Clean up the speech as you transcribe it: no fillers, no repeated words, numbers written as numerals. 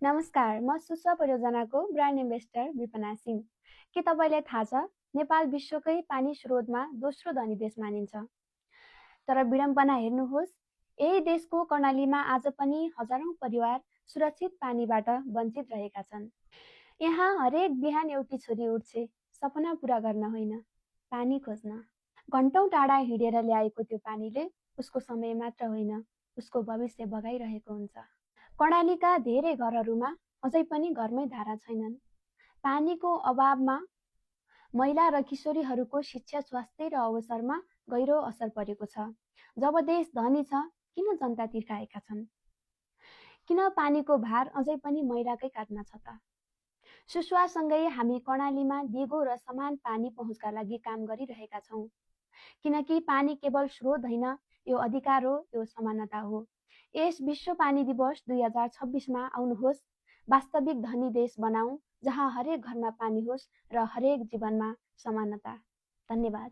नमस्कार, म सुस्वा परियोजनाको ब्रान्ड एम्बेसडर विपना सिंह। के तपाईँलाई थाहा छ, नेपाल विश्वकै पानी स्रोतमा दोस्रो धनी देश मानिन्छ। तर विडम्बना हेर्नुहोस्, यही देशको कर्णालीमा आज पनि हजारौं परिवार सुरक्षित पानीबाट वञ्चित रहेका छन्। यहाँ हरेक बिहान एउटी छोरी उठ्छे, सपना पूरा गर्न होइन, पानी खोज्न। घण्टौं टाढा हिँडेर ल्याएको त्यो पानीले उसको समय मात्र होइन, उसको भविष्य बगाइरहेको हुन्छ। कर्णालीका धेरै घरहरूमा अझै पनि घरमै धारा छैनन्। पानीको अभावमा महिला र किशोरीहरूको शिक्षा, स्वास्थ्य र अवसरमा गहिरो असर परेको छ। जब देश धनी छ, किन जनता तिर्खाएका छन्? किन पानीको भार अझै पनि महिलाकै काँधमा छ त? सुस्वासँगै हामी कर्णालीमा दिगो र समान पानी पहुँचका लागि काम गरिरहेका छौँ। किनकि पानी केवल स्रोत होइन, यो अधिकार हो, यो समानता हो। यस विश्व पानी दिवस 2026मा आउनुहोस्, वास्तविक धनी देश बनाऊ, जहाँ हरेक घरमा पानी होस् र हरेक जीवनमा समानता। धन्यवाद।